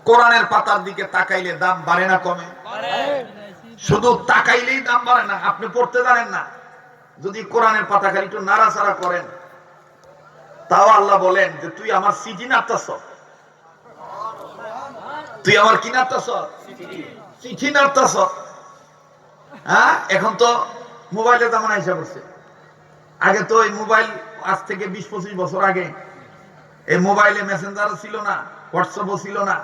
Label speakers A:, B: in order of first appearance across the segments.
A: কোরআনের পাতার দিকে তাকাইলে দাম বাড়ে না কমে? শুধু তাকাইলেই দাম বাড়ে না, আপনি পড়তে জানেন না, যদি কোরআনের পাতা খালি একটু নাড়াচাড়া করেন, তাও আল্লাহ বলেন যে তুই আমার সিটি নাড়তাছ, তুই আমার কি নাড়তাছ, চিঠি নাড়তাছ। হ্যাঁ, এখন তো মোবাইলের জামানা এসে পড়ছে। আগে তো এই মোবাইল, আজ থেকে 20-25 বছর আগে এই মোবাইলে মেসেঞ্জারও ছিল না, হোয়াটসঅ্যাপও ছিল না,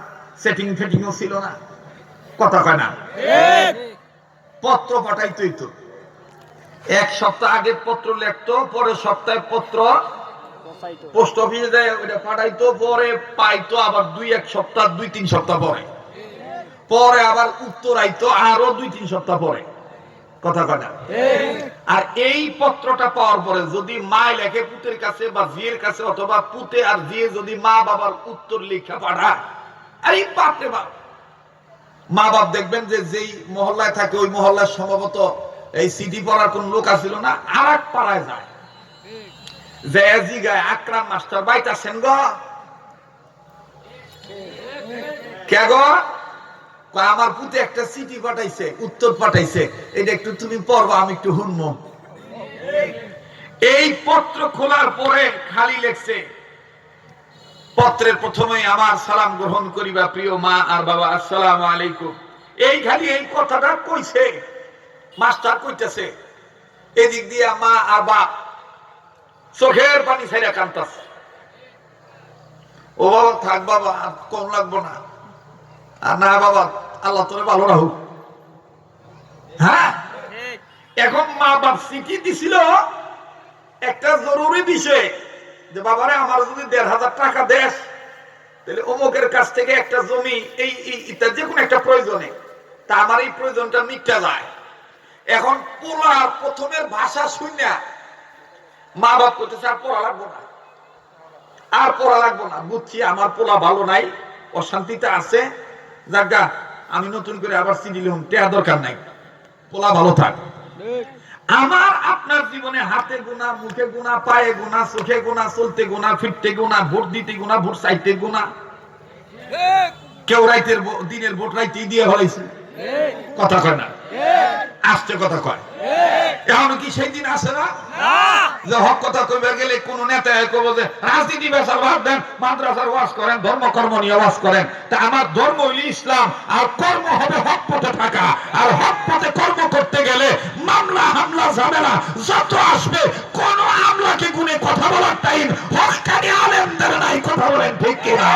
A: সেটিং ফেটিংও ছিল না, কথা কয় না? পত্র পাঠাইতই তো, এক সপ্তাহ আগে পত্র লিখতো, পরের সপ্তাহে পত্র পোস্ট অফিসে যায় ওইটা পাঠাইতো, পরে পাইতো আবার 2-1 সপ্তাহ 2-3 সপ্তাহ পরে, পরে আবার উত্তর আইতো আরো 2-3 সপ্তাহ পরে, কথা কয় না? আর এই পত্রটা পাওয়ার পরে যদি মা লেখে পুতের কাছে বা জিয়ের কাছে, অথবা পুতে আর জিয়ে যদি মা বাবার উত্তর লেখা পাঠায়, আরে বাপরে বাপ, মা বাপ দেখবেন যে যেই মহল্লায় থাকে ওই মহল্লায় সম্ভবত এই সিডি পড়ার কোন লোক আছিল না, আর এক পাড়ায় যায়, জয়াজি গায় আকরাম মাস্টার বাইতাছেন গো, কে গো, আমার পুতে একটা চিঠি পাঠাইছে, উত্তর পাঠাইছে, এটা একটু তুমি পড়বা, আমি একটু শুনবো। এই পত্র খোলার পরে খালি লেখছে, পত্রের প্রথমে আমার সালাম গ্রহণ করিবা প্রিয় মা আর বাবা, আসসালামু আলাইকুম। এই খালি এই কথাটা কইছে, মাস্টার কইতেছে, এদিক দিয়ে মা আর বাপ চোখের পানি ছেড়ে কাঁদতাছে, ও বাবা থাক বাবা, আর কম লাগবো না, আর না বাবা আল্লাহ তোরে ভালো রাখুক। হ্যাঁ, এখন মা বাপ চিঠি দিছিল একটা জরুরি বিষয়, যে বাবারে আমার যদি 1,500 টাকা দেশ, তাহলে অমুকের কাছ থেকে একটা জমি, এই যে কোনো একটা প্রয়োজনে, তা আমার এই প্রয়োজনটা মিটে যায়। এখন পোলার প্রথমের ভাষা শুনে মা বাপ করতেছে আর পড়া লাগবো না, আর পড়া লাগবো না, বুঝছি আমার পোলা ভালো নাই, অশান্তিতে আছে, যাগা আমি নতুন করে আবার চিঠি লিখুন, টেয়া দরকার নাই, পোলা ভালো থাক। আমার আপনার জীবনে হাতে গোনা, মুখে গোনা, পায়ে গোনা, চোখে গোনা, চলতে গোনা, ফিরতে গোনা, ভোট দিতে গোনা, ভোট চাইতে গোনা, কেউ রাইতের দিনের ভোট রাইতেই দিয়ে হয়েছে, কথা কয় না? আসতে কথা কয়। এখন কি সেই দিন আসে না যে হক কথা কইবে গেলে কোন নেতা কইব যে রাজনীতি বেচার বাদ দেন, মাদ্রাসার ওয়াজ করেন, ধর্ম কর্ম নিয়ে ওয়াজ করেন। তা আমার ধর্ম হইল ইসলাম, আর কর্ম হবে হক পথে থাকা, আর হক পথে কর্ম করতে গেলে মামলা হামলা ঝামেলা যত আসবে, কোন আমলাকে গুনে কথা বলার টাইম হকানি আলেমদের নাই, কথা বলেন ঠিক কিনা?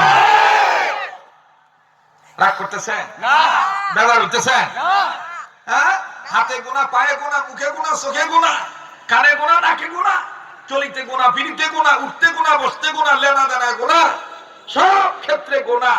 A: রাগ করতেছেন না? বেজার হইতেছেন না? হ্যাঁ, হাতে গোনা, পায়ে গোনা, মুখে গোনা, চোখে গোনা, কানে গোনা, নাকে গোনা, চলিতে গোনা, ফিরিতে গোনা, উঠতে গোনা, বসতে গোনা, লেনা দেনা গোনা, সব ক্ষেত্রে গোনা।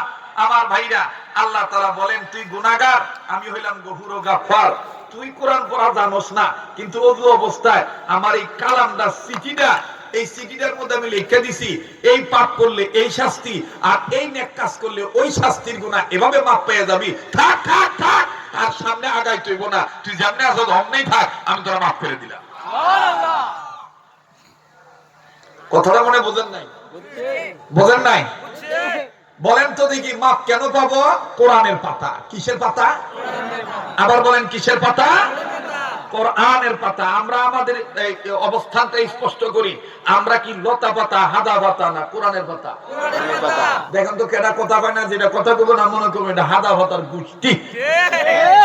A: আমার ভাইরা, আল্লাহ তাআলা বলেন তুই গুনাহগার, আমি হইলাম গফুর ও গাফফার। তুই কোরআন পড়া জানোস না, কিন্তু ওযু অবস্থায় আমার এই কালামটা, চিঠিটা, এই চিঠিটার মধ্যে আমি লিখে দিছি, এই পাপ করলে এই শাস্তি, আর এই নেক কাজ করলে ওই শাস্তির গুনাহ, এভাবে মাপ পেয়ে যাবি। থাক থাক থাক, আর সামনে আগাই তুইব না, তুই যেমনি আছো ধমনেই থাক, আমি তোরা মাফ করে দিলাম। সুবহানাল্লাহ। কথাটা মনে বোঝেন নাই? বোঝেন নাই? বলেন তো দেখি, মাপ কেন পাবো? কোরআনের পাতা। কিসের পাতা? আবার বলেন কিসের পাতা? কোরআনের পাতা। আমরা আমাদের অবস্থানটা স্পষ্ট করি, আমরা কি লতা পাতা, হাদা পাতা, না কোরআনের পাতা? দেখেন তো কেডা কথা কয় না, যেটা কথা কব না মনে করবেন এটা হাদা পাতার গোষ্ঠী।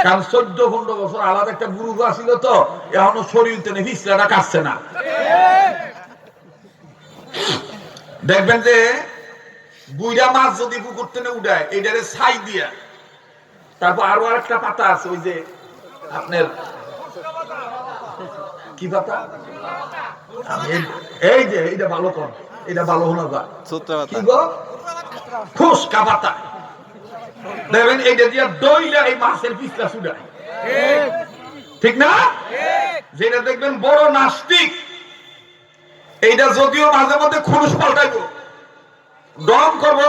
A: কারণ 14-15 বছর আলাদা একটা গুরু ছিল তো, এখনো শরীরতে নেই, হিসলাটা কাটছে না। দেখবেন যে বুইড়া মাছ যদি পুকুর টেনে উঠায়, এইটারে ছাই দিয়া, তারপর আরো আরেকটা পাতা আছে, ওই যে আপনার কি পাতা, এই যে এইটা ভালো কর, এটা ভালো হলো কি গো, ফুসকা পাতা। দেখবেন এইটা দিয়া দইলা এই মাছের পিছলা ছুটায়, ঠিক না? যেটা দেখবেন বড় নাস্তিক, এইটা যদিও মাঝে মধ্যে খুরুশ পাল্টাইব, দম করব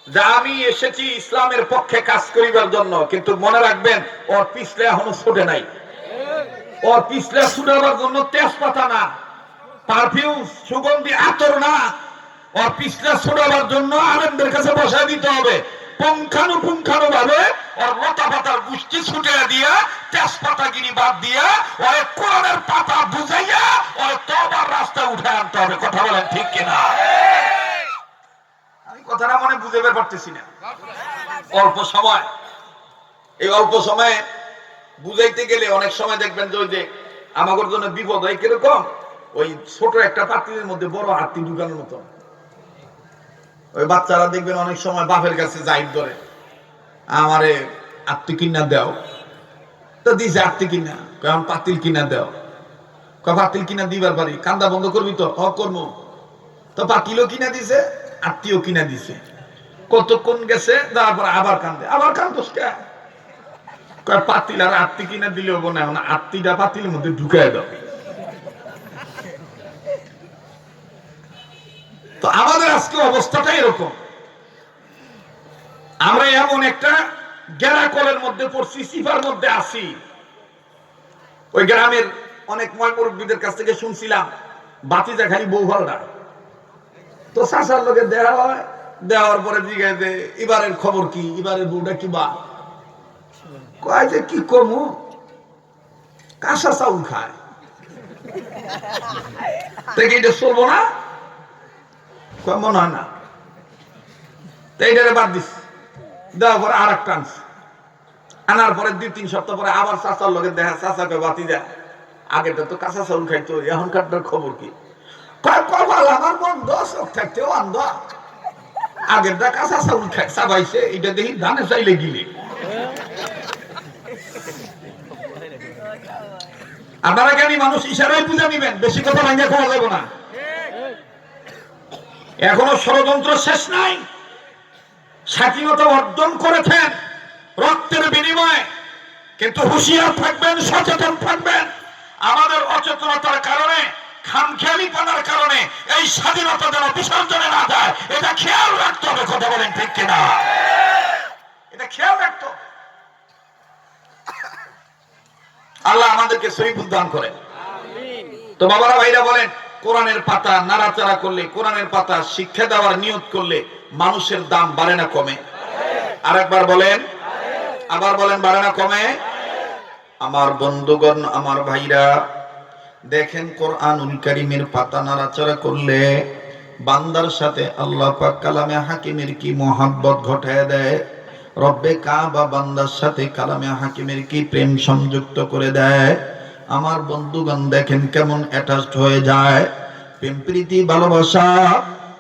A: যে আমি এসেছি ইসলামের পক্ষে কাজ করিবার জন্য, কিন্তু মনে রাখবেন ওর পিছলে এখনো ছোটে নাই, ওর পিছলে ছুটাবার জন্য তেজপাতা না, পারফিউম সুগন্ধি আতর না, ওর পিছলে ছুটাবার জন্য আলেমদের কাছে বসায় দিতে হবে। পুঙ্খানুপুঙ্খানু ভাবে ওর লতা পাতার গুষ্টি ছুটে দিয়া তেজপাতা গিরি বাদ দিয়া ওরে কোরআনের পাতা বুঝাইয়া ওরে তওবার রাস্তায় উঠে আনতে হবে। কথা বলেন ঠিক কিনা? আমি কথাটা মনে বুঝে বের পারতেছি না। অল্প সময়, এই অল্প সময়ে বুঝাইতে গেলে অনেক সময় দেখবেন যে ওই যে আমাদের জন্য বিপদ হয় কিরকম, ওই ছোট একটা পাত্রের মধ্যে বড় হাতি ঢুকানোর মতো। ওই বাচ্চারা দেখবেন অনেক সময় বাপের কাছে যাই ধরে, আমারে আত্মি কিনা দেও, তো দিছে আত্মি কিনা, কারণ পাতিল কিনা দেও, পাতিল কিনা দিবার পারি, কান্দা বন্ধ করবি তো? করবো। তো পাতিলও কিনা দিছে, আত্মীয় কিনা দিছে। কতক্ষণ গেছে, তারপর আবার কান্দে, আবার কান্দোস কে? পাতিল আর আত্মি কিনা দিলেও বোনা না, আত্মিটা পাতিলের মধ্যে ঢুকাই দাও। তো আমাদের আজকে অবস্থাটা এরকম, আমরা এমন একটা গেরাকলের মধ্যে পড়ছি, সিফার মধ্যে আছি। ওই গ্রামের অনেক মুরব্বীদের কাছ থেকে শুনছিলাম, বাতিজা খালি বউ ভালটা। তো শাসার লোকে দেওয়া হয়, দেওয়ার পরে জিজ্ঞাসা যে এবারের খবর কি, এবারের বউটা কি বা কয় যে কি কমু, কাঁচা চাউল খায়, এটা চলবো না, মনে হয় না। তো এইটারে বাদ দিস, দেওয়ার পরে আর একটা আনস, আনার পরে 2-3 সপ্তাহ পরে আবার চাচার লোকে দেখা, চাচাকে বাতি দেয়, আগেটা তো কাঁচা চাউল খাইতো, এখনকার খবর কি? কপাল আমার বন্ধ, চোখ থাকতেও অন্ধ। আগেরটা কাঁচা চাউল চাবাইছে, এটা দেখি ধানে চাইলে গিলে। আপনারা জ্ঞানী মানুষ, ইশারায় বুঝে নিবেন, বেশি কথা ভাঙিয়ে খাওয়া যাবে না। এখনো ষড়যন্ত্র শেষ নাই। স্বাধীনতা অর্জন করেছেন রক্তের বিনিময়ে, কিন্তু হুঁশিয়ার থাকবেন, সচেতন থাকবেন। আমাদের অচেতনতার কারণে, খামখেয়ালিপনার কারণে এই স্বাধীনতা যেন বিসর্জনে না যায়, এটা খেয়াল রাখতে হবে। কথা বলেন ঠিক কিনা? এটা খেয়াল রাখতে হবে। আল্লাহ আমাদেরকে সহি বুদ্ধি দান করেন। তো বাবারা ভাইরা বলেন, কোরআনের পাতা নাড়াচাড়া করলে, কোরআনের পাতা শিক্ষা দেওয়ার নিয়ত করলে মানুষের দাম বাড়ে না কমে? আরেকবার বলেন, আবার বলেন, বাড়ে না কমে? আমার বন্ধুগণ, আমার ভাইরা দেখেন, কোরআনুল কারীমের পাতা নাড়াচাড়া করলে বান্দার সাথে আল্লাহ পাক কালামে হাকিমের কি মোহাব্বত ঘটায় দেয়। রব্বে কাবা বান্দার সাথে কালামে হাকিমের কি প্রেম সংযুক্ত করে দেয়। আমার বন্ধুগণ দেখেন কেমন অ্যাটাচড হয়ে যায়, প্রেম প্রীতি ভালোবাসা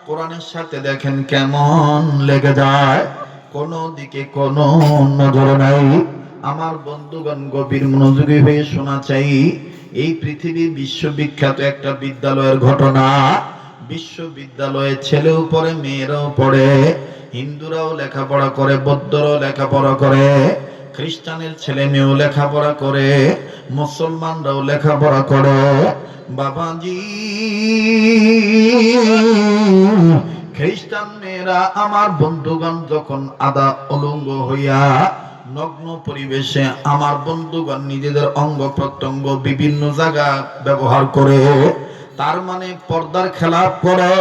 A: কোরআনের সাথে দেখেন কেমন লেগে যায়, কোনো দিকে কোনো নজর নাই। আমার বন্ধুগণ গভীর মনোযোগী হয়ে শোনা চাই। এই পৃথিবীর বিশ্ববিখ্যাত একটা বিদ্যালয়ের ঘটনা। বিশ্ববিদ্যালয়ে ছেলেও পড়ে, মেয়েরাও পড়ে, হিন্দুরাও লেখাপড়া করে, বৌদ্ধরাও লেখাপড়া করে, খ্রিস্টানের ছেলে মেয়েও লেখাপড়া করে, মুসলমানরাও লেখাপড়া করে। বাবাজি, খ্রিস্টান মেয়েরা আমার বন্ধুগণ যখন আদা উলঙ্গ হইয়া নগ্ন পরিবেশে আমার বন্ধুগণ নিজেদের অঙ্গ প্রত্যঙ্গ বিভিন্ন জায়গা ব্যবহার করে, তার মানে পর্দার খেলাপ করে,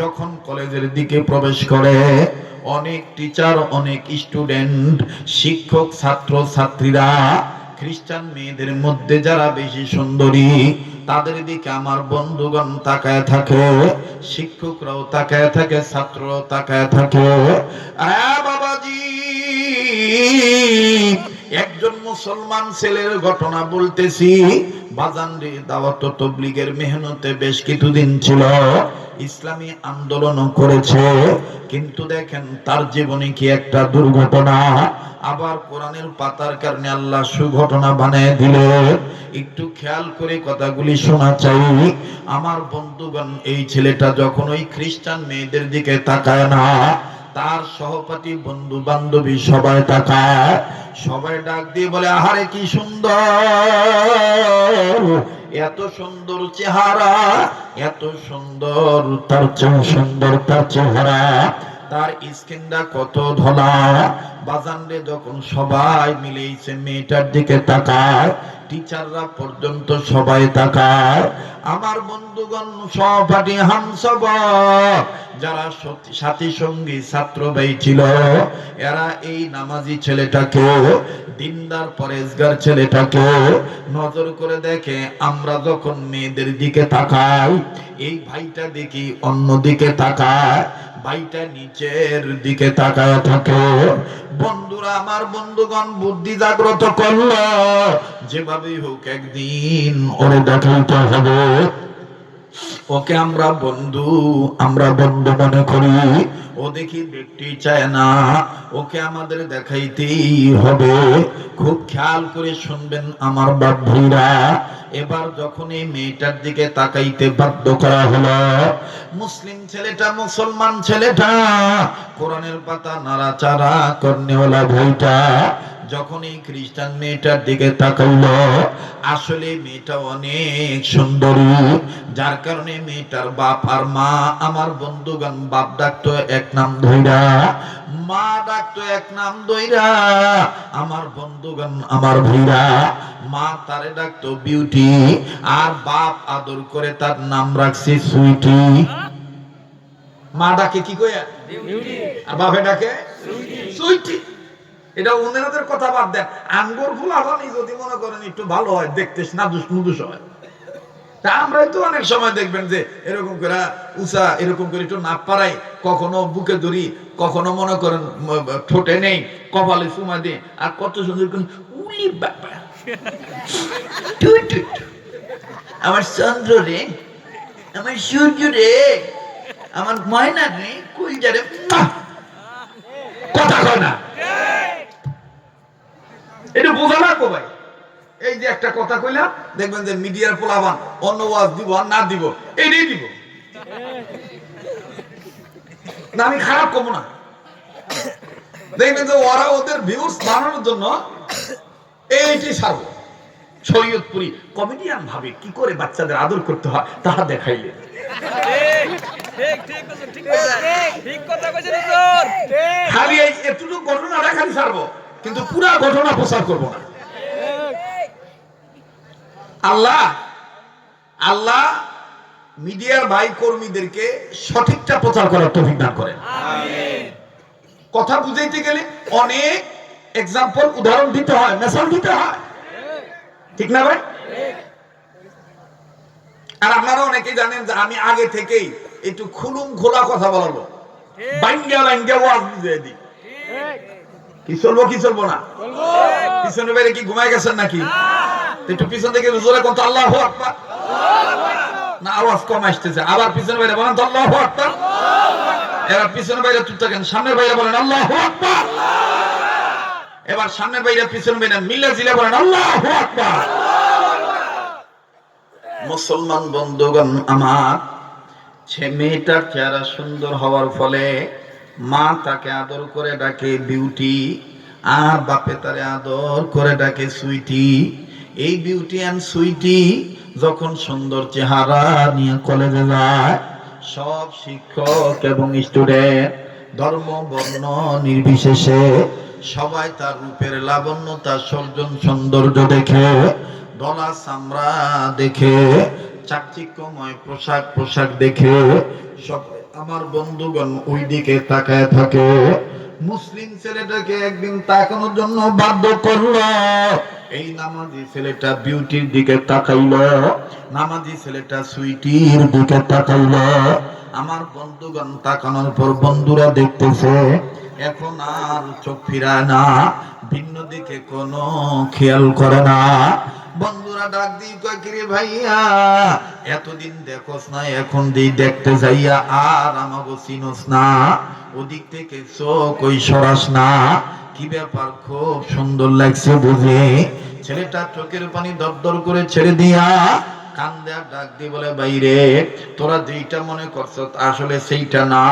A: যখন কলেজের দিকে প্রবেশ করে, অনেক টিচার, অনেক স্টুডেন্ট, শিক্ষক, ছাত্র ছাত্রীরা খ্রিস্টান মেয়েদের মধ্যে যারা বেশি সুন্দরী তাদের দিকে আমার বন্ধুগণ তাকায় থাকে, শিক্ষকরাও তাকায় থাকে, ছাত্ররাও তাকায় থাকে। বাবাজি, একজন মুসলমান ছেলের ঘটনা বলতেছি। বাজানরে দাওয়াত তাবলীগের মেহনতে বেশ কিছুদিন ছিল, ইসলামী আন্দোলনও করেছে, কিন্তু দেখেন তার জীবনে কি একটা দুর্ঘটনা। আবার কোরআনের পাতার কারণে আল্লাহ সুঘটনা বানিয়ে দিল। একটু খেয়াল করে কথাগুলি শোনা চাই। আমার বন্ধুগণ, এই ছেলেটা যখন ওই খ্রিস্টান মেয়েদের দিকে তাকায় না, তার সহপাঠী বন্ধু বান্ধবী সবাই তাকায়, সবাই ডাক দিয়ে বলে, আহারে কি সুন্দর, এত সুন্দর চেহারা, এত সুন্দর, তার চেয়ে সুন্দর তার চেহারা, তার স্কিনটা কত ধলা। বাজানরে যখন সবাই মিলেছে মেয়েটার দিকে তাকায়, টিচাররা পর্যন্ত সবাই তাকায়। আমার বন্ধুগণ সহপাঠী হামসফর যারা সাথী সঙ্গী ছাত্র ভাই ছিল, এরা এই নামাজি ছেলেটাকে, দিনদার পরেজগার ছেলেটাকে নজর করে দেখে। আমরা যখন মেয়েদের দিকে তাকাই, এই ভাইটা দেখি অন্য দিকে তাকায়, ভাইটা নিচের দিকে তাকায় থাকে। বন্ধুরা, আমার বন্ধুগণ বুদ্ধি জাগ্রত করলো, যেভাবেই হোক একদিন ওরে দেখাইতে হবে। ওকে আমরা বন্ধু মনে করি, ও দেখি দেখতে চায় না, ওকে আমাদের দেখাইতেই হবে। খুব খেয়াল করে শুনবেন আমার বাপ ভাইরা। এবার যখন এই মেয়েটার দিকে তাকাইতে বাধ্য করা হলো, মুসলিম ছেলেটা, মুসলমান ছেলেটা, কোরআনের পাতা নাড়াচাড়া করনেওয়ালা ভাইটা যখন এই খ্রিস্টান মেয়েটার দিকে তাকাইল, আসলে মেয়েটা অনেক সুন্দরী, যার কারণে মেয়েটার বাপ আর মা, আমার বন্ধুগণ, বাপ ডাকতো এক নাম ধইরা, মা ডাকতো এক নাম ধইরা। আমার বন্ধুগণ, আমার ভাইরা, মা তারে ডাকতো বিউটি, আর বাপ আদর করে তার নাম রাখছে সুইটি। মা ডাকে কি কইয়া বিউটি, আর বাপে ডাকে সুইটি। এটা উনাদের কথা বাদ দেন, আঙ্গুর ফুলাফানি যদি মনে করেন একটু ভালো হয়, দেখতে নাদুস নুদুস হয়। তা আমরাই তো অনেক সময় দেখবেন যে এরকম করে উষা, এরকম করে একটু নাপ পাড়াই, কখনো বুকে ধরি, কখনো মনে করেন ঠোঁটে নেই, কপালে চুমা দিয়ে, আর কত সুন্দর উলি বাবা আমার চন্দ্র রে, আমার সূর্য রে, আমার ময়না রে, কইজা রে, কথা কয় না। এটা বোঝা লাগবো ভাই। এই যে একটা কথা কইলাম, দেখবেন যে মিডিয়ার পোলাবান অন্য ওয়াজ দিব আর না দিব, এইটাই দিব না, আমি খারাপ কব না। দেখবেন যে ওরা ওদের ভিউজ বানানোর জন্য এইটি ছাড়বো। শরীয়তপুরি কমেডিয়ান ভাবে কি করে বাচ্চাদের আদর করতে হয় তাহা দেখাইলে, খালি এই এতটুকু ঘটনাটা খালি ছাড়বো, কিন্তু পুরা ঘটনা প্রচার করবো না। আল্লাহ আল্লাহ মিডিয়ার ভাই কর্মীদেরকে সঠিকটা প্রচার করার তৌফিক দান করেন। কথা বুঝাইতে গেলে অনেক এক্সাম্পল, উদাহরণ দিতে হয়, মেসাল দিতে হয়, ঠিক না ভাই? আর আপনারা অনেকে জানেন যে আমি আগে থেকেই একটু খুলুম খোলা কথা বলবো, বাইঙ্গা বাইঙ্গা ওয়াজ বুঝিয়ে দিই। কি চলবো কি চলবো না? পিছনে বাইরে কি ঘুমায় গেছেন নাকি? একটু পিছন থেকে জোরে কোন তো আল্লাহু আকবার, না আওয়াজ কম আসতেছে। আবার পিছনে বাইরে বলেন তো আল্লাহু আকবার। এবার পিছনে বাইরে চুপ থাকেন, সামনের বাইরে বলেন আল্লাহু আকবার। এবার সামনের বাইরে পিছনে বাইরে মিলে জিলে বলেন আল্লাহু আকবার। মুসলমান বন্ধুগণ আমার, সে মেয়েটার চেহারা সুন্দর হওয়ার ফলে মা তাকে আদর করে ডাকে বিউটি, আর বাপে তারে আদর করে ডাকে সুইটি। এই বিউটি এন্ড সুইটি যখন সুন্দর চেহারা নিয়ে কলেজে যায়, সব শিক্ষক এবং স্টুডেন্ট ধর্ম বর্ণ নির্বিশেষে সবাই তার রূপের লাবণ্য, তার সর্জন সৌন্দর্য দেখে, গলা চামড়া দেখে, চাকচিক্যময় পোশাক দেখে সব আমার বন্ধুগণ ওই দিকে তাকায় থাকে। মুসলিম ছেলেটাকে একদিন তাকানোর জন্য বাধ্য করলো। এই নামাজি ছেলেটা বিউটির দিকে তাকাইলো, নামাজি ছেলেটা সুইটির দিকে তাকাইলো। আমার বন্ধুগণ তাকানোর পর বন্ধুরা দেখতেছে, এখন আর চোখ ফিরায় না, ভিন্ন দিকে কোনো খেয়াল করে না। বন্ধুরা ডাক দিই, কয় কিরে ভাইয়া, এতদিন দেখোস না, এখন দিই দেখতে যাইয়া আর আমাগো চিনোস না, ওদিক থেকে চোখ ওই সরাস না, কি ব্যাপার? খুব সুন্দর লাগছে বুঝে। ছেলেটা চোখের পানি দরদর করে ছেড়ে দিয়া কান্দে আর ডাক দিয়ে বলে, বাইরে তোরা যেইটা মনে করছো আসলে সেইটা না,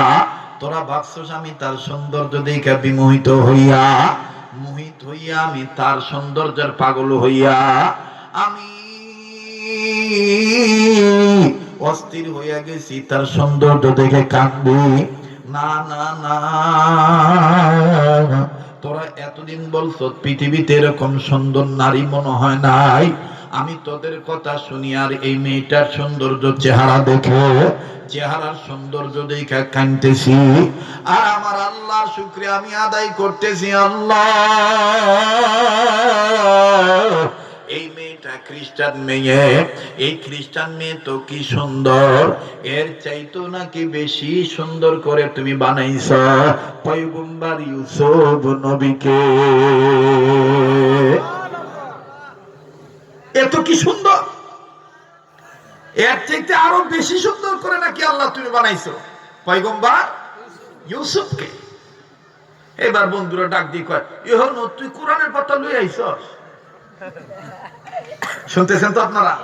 A: তোরা ভাবছস আমি তার সৌন্দর্য দেখে বিমোহিত হইয়া, মোহিত হইয়া আমি তার সৌন্দর্যের পাগল হইয়া আমি অস্থির হইয়া গেছি, তার সৌন্দর্য দেখে কাঁদবি। না না না, তোরা এতদিন বলছো পৃথিবীতে এরকম সুন্দর নারী মনে হয় নাই। আমি তোদের কথা শুনি আর এই মেয়েটার সৌন্দর্য চেহারা দেখে, চেহারার সৌন্দর্য দেখে কাঁদতেছি। আর আমার আল্লাহর শুকরিয়া আমি আদায় করতেছি, আল্লাহ এই মেয়েটা খ্রিস্টান মেয়ে, এই খ্রিস্টান মেয়ে তো কি সুন্দর, এর চাইতো নাকি বেশি সুন্দর করে তুমি বানাইছ পয়গম্বর ইউসুফ নবীকে। এত কি সুন্দর, এর চাইতে আরো বেশি সুন্দর করে নাকি আল্লাহ তুমি বানাইছো পয়গম্বর ইউসুফকে। এবার বন্ধুরা ডাক দিয়ে কয়, এখন তুই কোরআনের পাতা লই আইছস। শুনতেছেন তো আপনারা?